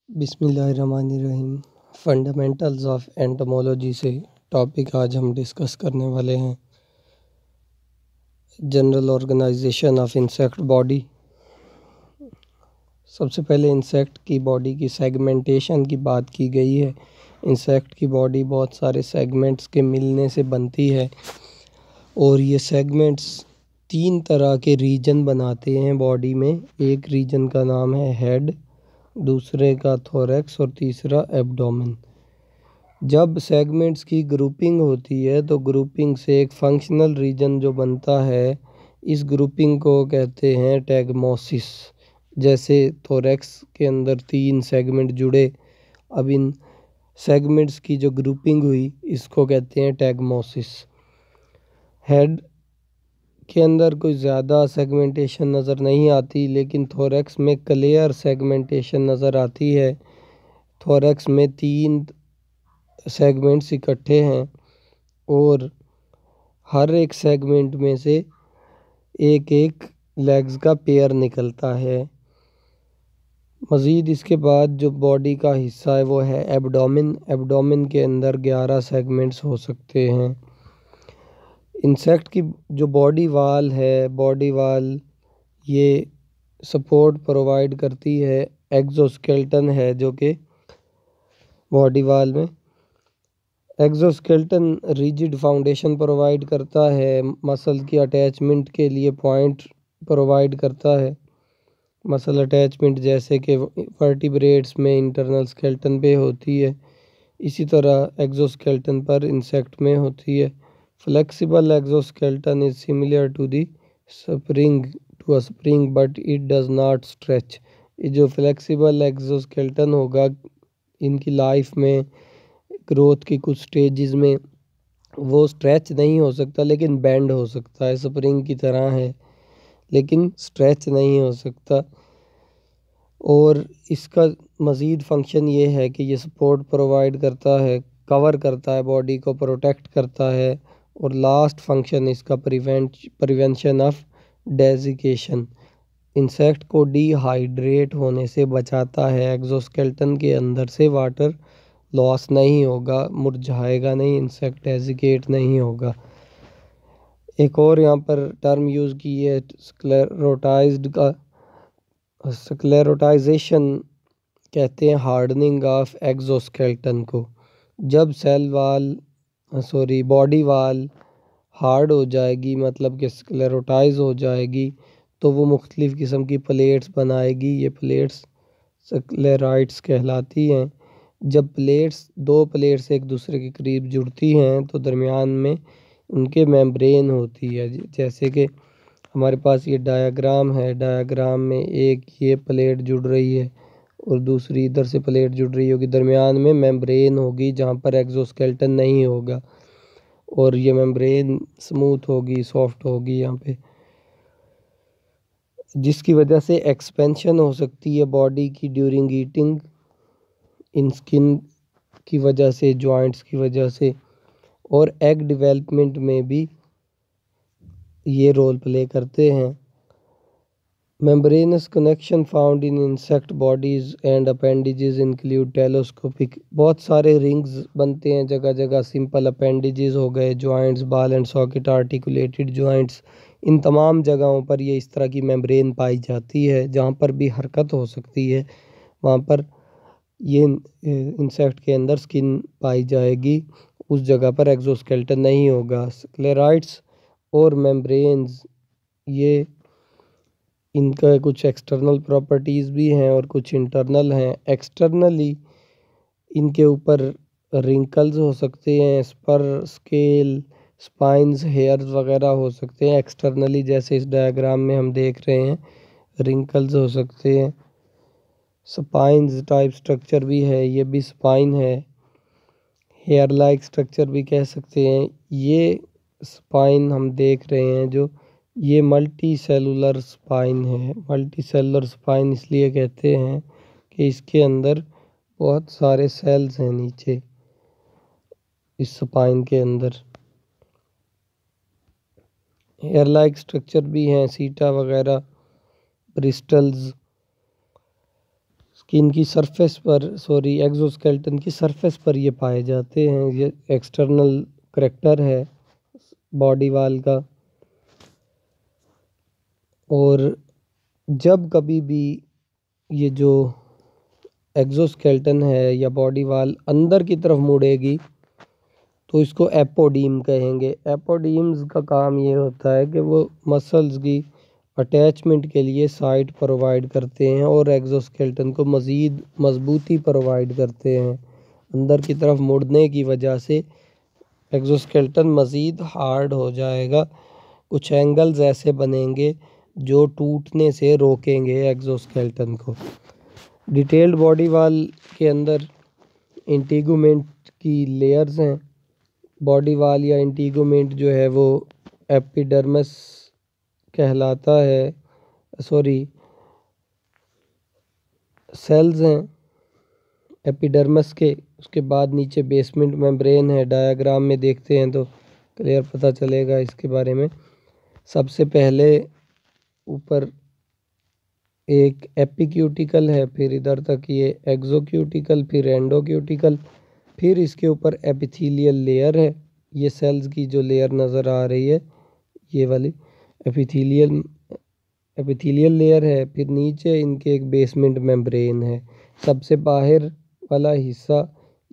बिस्मिल्लाहिर्रहमानिर्रहीम। Fundamentals of entomology से topic आज हम डिस्कस करने वाले हैं general organisation of insect body. सबसे पहले इंसेक्ट की बॉडी की सेगमेंटेशन की बात की गई है। इंसेक्ट की बॉडी बहुत सारे सेगमेंट्स के मिलने से बनती है और ये सेगमेंट्स 3 तरह के रीजन बनाते हैं बॉडी में। एक रीजन का नाम है हेड, दूसरे का थोरैक्स और तीसरा एब्डोमेन। जब सेगमेंट्स की ग्रुपिंग होती है तो ग्रुपिंग से एक फंक्शनल रीजन जो बनता है, इस ग्रुपिंग को कहते हैं टैगमोसिस। जैसे थोरैक्स के अंदर 3 सेगमेंट जुड़े, अब इन सेगमेंट्स की जो ग्रुपिंग हुई इसको कहते हैं टैगमोसिस। हेड के अंदर कोई ज़्यादा सेगमेंटेशन नज़र नहीं आती, लेकिन थोरैक्स में क्लियर सेगमेंटेशन नज़र आती है। थोरैक्स में 3 सेगमेंट्स इकट्ठे हैं और हर एक सेगमेंट में से एक एक लेग्स का पेयर निकलता है। मज़ीद इसके बाद जो बॉडी का हिस्सा है वो है एब्डोमेन। एब्डोमेन के अंदर 11 सेगमेंट्स हो सकते हैं। इंसेक्ट की जो बॉडी वाल है, बॉडी वाल ये सपोर्ट प्रोवाइड करती है। एक्सोस्केलेटन है जो कि बॉडी वाल में एक्सोस्केलेटन रिजिड फाउंडेशन प्रोवाइड करता है, मसल की अटैचमेंट के लिए पॉइंट प्रोवाइड करता है। मसल अटैचमेंट जैसे कि वर्टिब्रेट्स में इंटरनल स्केलेटन पे होती है, इसी तरह एक्सोस्केलेटन पर इंसेक्ट में होती है। Flexible exoskeleton is similar to the spring but it does not stretch. ये जो फ्लेक्सिबल एक्सोस्केलेटन होगा, इनकी लाइफ में ग्रोथ की कुछ स्टेजेस में वो स्ट्रेच नहीं हो सकता लेकिन बेंड हो सकता है। स्प्रिंग की तरह है लेकिन स्ट्रेच नहीं हो सकता। और इसका मज़ीद फंक्शन ये है कि ये सपोर्ट प्रोवाइड करता है, कवर करता है, बॉडी को प्रोटेक्ट करता है। और लास्ट फंक्शन इसका प्रिवेंशन ऑफ डेजिकेशन, इंसेक्ट को डिहाइड्रेट होने से बचाता है। एक्सोस्केलेटन के अंदर से वाटर लॉस नहीं होगा, मुरझाएगा नहीं, इंसेक्ट डेजिकेट नहीं होगा। एक और यहाँ पर टर्म यूज़ की है स्क्लेरोटाइज्ड का। स्क्लेरोटाइजेशन कहते हैं हार्डनिंग ऑफ एक्सोस्केलेटन को। जब बॉडी वाल हार्ड हो जाएगी, मतलब कि स्क्लेरोटाइज हो जाएगी, तो वो मुख्तलिफ़ किस्म की प्लेट्स बनाएगी। ये प्लेट्स स्क्लेराइड्स कहलाती हैं। जब दो प्लेट्स एक दूसरे के करीब जुड़ती हैं तो दरमियान में उनके मेम्ब्रेन होती है। जैसे कि हमारे पास ये डायग्राम है, डायग्राम में एक ये प्लेट जुड़ रही है और दूसरी इधर से प्लेट जुड़ रही होगी, दरमियान में मेम्ब्रेन होगी जहाँ पर एक्सोस्केलेटन नहीं होगा और ये मेम्ब्रेन स्मूथ होगी, सॉफ्ट होगी यहाँ पे, जिसकी वजह से एक्सपेंशन हो सकती है बॉडी की ड्यूरिंग ईटिंग, इन स्किन की वजह से, जॉइंट्स की वजह से, और एग डेवलपमेंट में भी ये रोल प्ले करते हैं। Membranous connection found in insect bodies and appendages include telescopic. बहुत सारे रिंग्स बनते हैं जगह जगह, सिंपल अपेंडिजेस हो गए, joints, ball and socket, articulated joints, इन तमाम जगहों पर ये इस तरह की मेम्ब्रेन पाई जाती है। जहाँ पर भी हरकत हो सकती है वहाँ पर ये इंसेक्ट के अंदर स्किन पाई जाएगी, उस जगह पर एक्सोस्केलेटन नहीं होगा। स्क्लेराइड्स और मेम्ब्रेन्स, ये इनका कुछ एक्सटर्नल प्रॉपर्टीज़ भी हैं और कुछ इंटरनल हैं। एक्सटर्नली इनके ऊपर रिंकल्स हो सकते हैं, स्पर, स्केल, स्पाइंस, हेयर्स वगैरह हो सकते हैं एक्सटर्नली, जैसे इस डायग्राम में हम देख रहे हैं, रिंकल्स हो सकते हैं। स्पाइंस टाइप स्ट्रक्चर भी है, ये भी स्पाइन है। हेयर लाइक स्ट्रक्चर भी कह सकते हैं। ये स्पाइन हम देख रहे हैं जो ये मल्टी सेलुलर स्पाइन है। मल्टी सेलुलर स्पाइन इसलिए कहते हैं कि इसके अंदर बहुत सारे सेल्स हैं नीचे इस स्पाइन के अंदर। हेयर लाइक स्ट्रक्चर भी हैं, सीटा वगैरह, ब्रिस्टल्स, स्किन की सरफेस पर एक्सोस्केलेटन की सरफेस पर ये पाए जाते हैं। ये एक्सटर्नल करैक्टर है बॉडी वाल का। और जब कभी भी ये जो एक्सोस्केलेटन है या बॉडी वाल अंदर की तरफ मुड़ेगी तो इसको एपोडीम कहेंगे। एपोडीम्स का काम ये होता है कि वो मसल्स की अटैचमेंट के लिए साइट प्रोवाइड करते हैं और एक्सोस्केलेटन को मज़ीद मजबूती प्रोवाइड करते हैं। अंदर की तरफ मुड़ने की वजह से एक्सोस्केलेटन मज़ीद हार्ड हो जाएगा। कुछ एंगल्स ऐसे बनेंगे जो टूटने से रोकेंगे एक्सोस्केलेटन को। डिटेल्ड बॉडी वाल के अंदर इंटीगुमेंट की लेयर्स हैं। बॉडी वाल या इंटीगुमेंट जो है वो एपिडर्मिस कहलाता है, सेल्स हैं एपिडर्मिस के। उसके बाद नीचे बेसमेंट मेम्ब्रेन है। डायग्राम में देखते हैं तो क्लियर पता चलेगा इसके बारे में। सबसे पहले ऊपर एक एपिक्यूटिकल है, फिर इधर तक ये एक्सोक्यूटिकल, फिर एंडोक्यूटिकल, फिर इसके ऊपर एपिथेलियल लेयर है। ये सेल्स की जो लेयर नज़र आ रही है ये वाली एपिथेलियल लेयर है। फिर नीचे इनके एक बेसमेंट मेम्ब्रेन है। सबसे बाहर वाला हिस्सा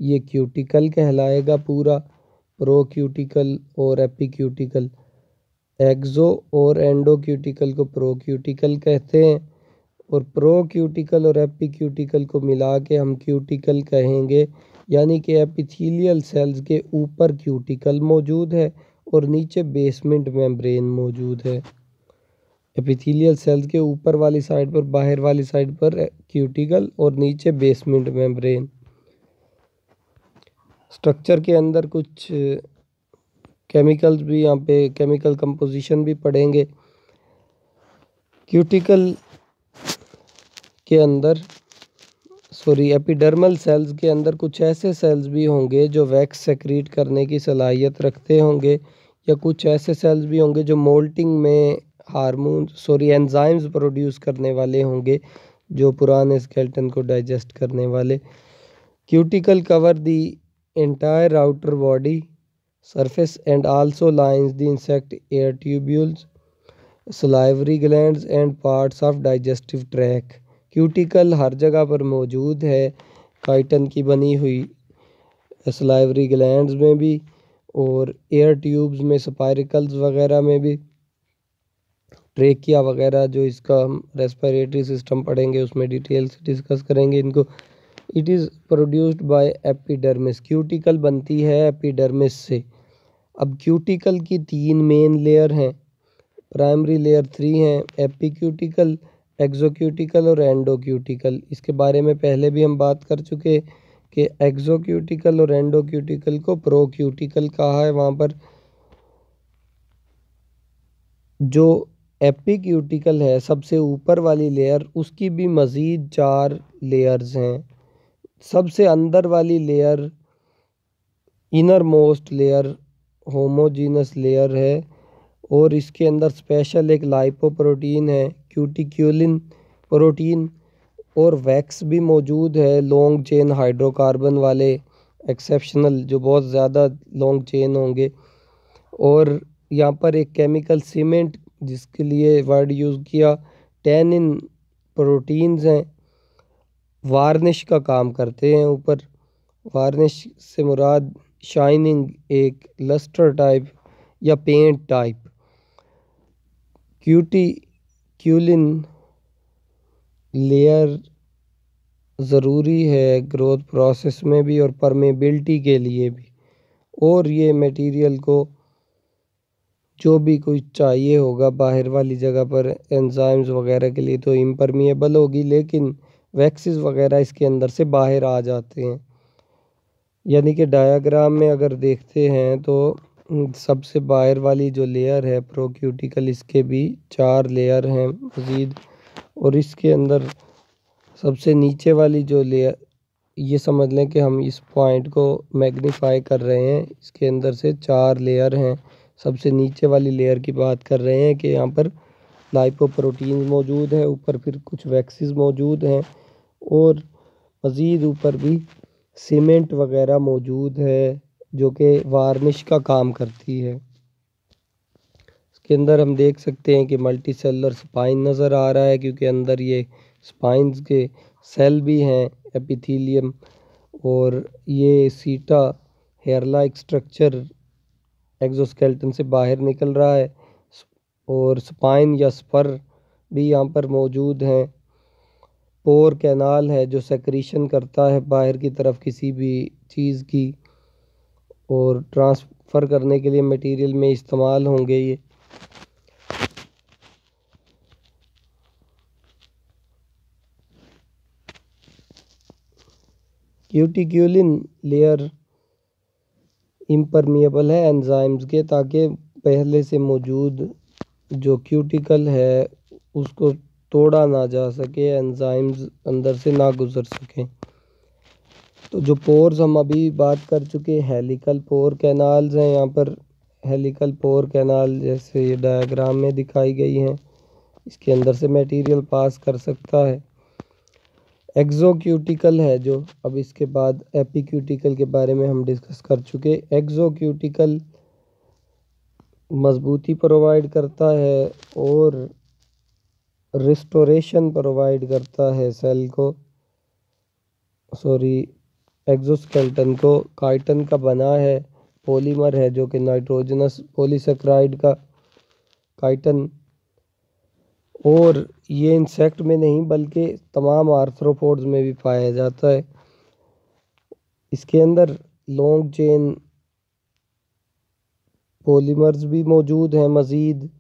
ये क्यूटिकल कहलाएगा पूरा, प्रोक्यूटिकल और एपिक्यूटिकल। एक्सो और एंडोक्यूटिकल को प्रोक्यूटिकल कहते हैं और प्रोक्यूटिकल और एपिक्यूटिकल को मिला के हम क्यूटिकल कहेंगे। यानी कि एपिथेलियल सेल्स के ऊपर क्यूटिकल मौजूद है और नीचे बेसमेंट मेम्ब्रेन मौजूद है। एपिथेलियल सेल्स के ऊपर वाली साइड पर, बाहर वाली साइड पर क्यूटिकल और नीचे बेसमेंट मेम्ब्रेन। स्ट्रक्चर के अंदर कुछ केमिकल्स भी यहाँ पे, केमिकल कंपोजिशन भी पढ़ेंगे। क्यूटिकल के अंदर एपिडर्मल सेल्स के अंदर कुछ ऐसे सेल्स भी होंगे जो वैक्स सेक्रीट करने की सलाहियत रखते होंगे, या कुछ ऐसे सेल्स भी होंगे जो मोल्टिंग में एंजाइम्स प्रोड्यूस करने वाले होंगे, जो पुराने स्केलेटन को डाइजेस्ट करने वाले। Cuticle cover the entire outer body surface and also lines the insect air tubules, salivary glands and parts of digestive tract। Cuticle हर जगह पर मौजूद है, काइटन की बनी हुई सलाइवरी ग्लैंड्स में भी और एयर ट्यूब्स में, स्पाइरिकल्स वगैरह में भी, ट्रेकिया वगैरह जो इसका हम रेस्पिरेटरी सिस्टम पढ़ेंगे उसमें डिटेल से डिस्कस करेंगे इनको। It is produced by epidermis. Cuticle बनती है एपिडर्मिस से। अब क्यूटिकल की 3 मेन लेयर हैं। प्राइमरी लेयर 3 हैं, एपिक्यूटिकल, एक्सोक्यूटिकल और एंडोक्यूटिकल। इसके बारे में पहले भी हम बात कर चुके कि एक्सोक्यूटिकल और एंडोक्यूटिकल को प्रोक्यूटिकल कहा है। वहाँ पर जो एपिक्यूटिकल है सबसे ऊपर वाली लेयर, उसकी भी मज़ीद 4 लेयर्स हैं। सबसे अंदर वाली layer, inner most layer, homogeneous layer है और इसके अंदर स्पेशल एक लाइपोप्रोटीन है, क्यूटिक्यूलिन प्रोटीन, और वैक्स भी मौजूद है, लॉन्ग चेन हाइड्रोकार्बन वाले एक्सेप्शनल, जो बहुत ज़्यादा लॉन्ग चेन होंगे। और यहाँ पर एक केमिकल सीमेंट, जिसके लिए वर्ड यूज़ किया, टैनिन प्रोटीन्स हैं, वार्निश का काम करते हैं ऊपर। वार्निश से मुराद शाइनिंग, एक लस्टर टाइप या पेंट टाइप। क्यूटिक्यूलिन लेयर ज़रूरी है ग्रोथ प्रोसेस में भी और परमेबिलिटी के लिए भी। और ये मटेरियल को जो भी कुछ चाहिए होगा बाहर वाली जगह पर एंजाइम्स वगैरह के लिए तो इम्परमिएबल होगी, लेकिन वैक्सेस वगैरह इसके अंदर से बाहर आ जाते हैं। यानी कि डायग्राम में अगर देखते हैं तो सबसे बाहर वाली जो लेयर है प्रोक्यूटिकल, इसके भी 4 लेयर हैं मज़ीद। और इसके अंदर सबसे नीचे वाली जो लेयर, ये समझ लें कि हम इस पॉइंट को मैग्नीफाई कर रहे हैं, इसके अंदर से 4 लेयर हैं। सबसे नीचे वाली लेयर की बात कर रहे हैं कि यहाँ पर लाइपोप्रोटीन मौजूद है, ऊपर फिर कुछ वैक्सीज मौजूद हैं और मज़ीद ऊपर भी सीमेंट वगैरह मौजूद है जो कि वार्निश का काम करती है। इसके अंदर हम देख सकते हैं कि मल्टी सेलर स्पाइन नज़र आ रहा है, क्योंकि अंदर ये स्पाइंस के सेल भी हैं, एपिथेलियम, और ये सीटा हेयर लाइक स्ट्रक्चर एक्सोस्केलेटन से बाहर निकल रहा है, और स्पाइन या स्पर भी यहाँ पर मौजूद हैं। पोर कैनाल है जो सेक्रीशन करता है बाहर की तरफ किसी भी चीज़ की, और ट्रांसफ़र करने के लिए मटेरियल में इस्तेमाल होंगे ये। क्यूटिक्यूलिन लेयर इम्परमिएबल है एंजाइम्स के, ताकि पहले से मौजूद जो क्यूटिकल है उसको तोड़ा ना जा सके, एंजाइम्स अंदर से ना गुजर सकें। तो जो पोर्स हम अभी बात कर चुके हेलिकल पोर कैनाल्स हैं, यहाँ पर हेलिकल पोर कैनाल जैसे ये डायग्राम में दिखाई गई हैं, इसके अंदर से मटेरियल पास कर सकता है। एक्सोक्यूटिकल है जो, अब इसके बाद एपिक्यूटिकल के बारे में हम डिस्कस कर चुके। एक्सोक्यूटिकल मजबूती प्रोवाइड करता है और रिस्टोरेशन प्रोवाइड करता है सेल को, एक्सोस्केलेटन को। काइटिन का बना है, पॉलीमर है जो कि नाइट्रोजनस पॉलीसेकेराइड का काइटिन, और ये इंसेक्ट में नहीं बल्कि तमाम आर्थ्रोपोड्स में भी पाया जाता है। इसके अंदर लॉन्ग चेन पॉलीमर्स भी मौजूद हैं मज़ीद,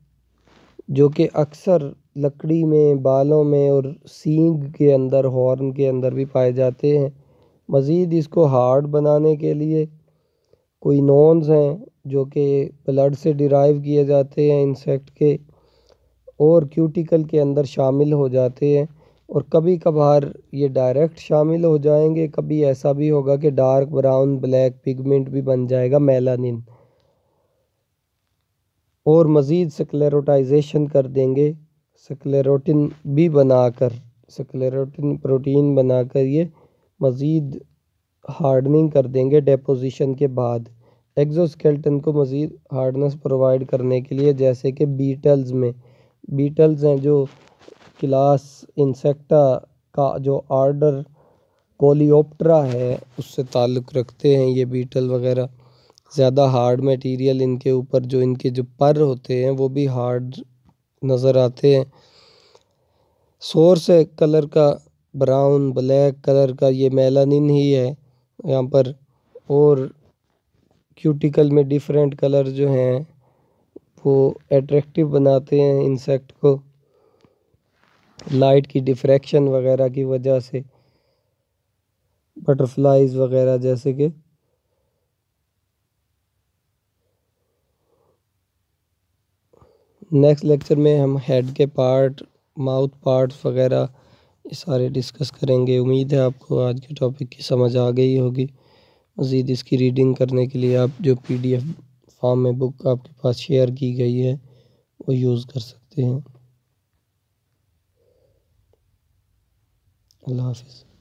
जो कि अक्सर लकड़ी में, बालों में और सींग के अंदर, हॉर्न के अंदर भी पाए जाते हैं। मज़ीद इसको हार्ड बनाने के लिए कोई नॉन्स हैं जो कि ब्लड से डिराइव किए जाते हैं इंसेक्ट के, और क्यूटिकल के अंदर शामिल हो जाते हैं, और कभी कभार ये डायरेक्ट शामिल हो जाएंगे, कभी ऐसा भी होगा कि डार्क ब्राउन ब्लैक पिगमेंट भी बन जाएगा, मेलानिन, और मज़ीद स्क्लेरोटाइजेशन कर देंगे, स्क्लेरोटिन भी बनाकर, स्क्लेरोटिन प्रोटीन बनाकर ये मज़ीद हार्डनिंग कर देंगे डेपोजिशन के बाद। एक्सोस्केलेटन को मज़ीद हार्डनेस प्रोवाइड करने के लिए, जैसे कि बीटल्स हैं जो क्लास इंसेक्टा का जो ऑर्डर कोलियोप्टरा है उससे ताल्लुक़ रखते हैं। ये बीटल वगैरह ज़्यादा हार्ड मटेरियल, इनके ऊपर जो इनके जो पर होते हैं वो भी हार्ड नज़र आते हैं। सोर्स है कलर का ब्राउन ब्लैक कलर का, ये मेलानिन ही है यहाँ पर, और क्यूटिकल में डिफरेंट कलर जो हैं वो अट्रैक्टिव बनाते हैं इंसेक्ट को, लाइट की डिफ्रैक्शन वगैरह की वजह से, बटरफ्लाइज वगैरह जैसे कि। नेक्स्ट लेक्चर में हम हेड के पार्ट, माउथ पार्ट्स वगैरह ये सारे डिस्कस करेंगे। उम्मीद है आपको आज के टॉपिक की समझ आ गई होगी। मज़ीद इसकी रीडिंग करने के लिए आप जो PDF फॉर्म में बुक आपके पास शेयर की गई है वो यूज़ कर सकते हैं। अल्लाह हाफ़िज़।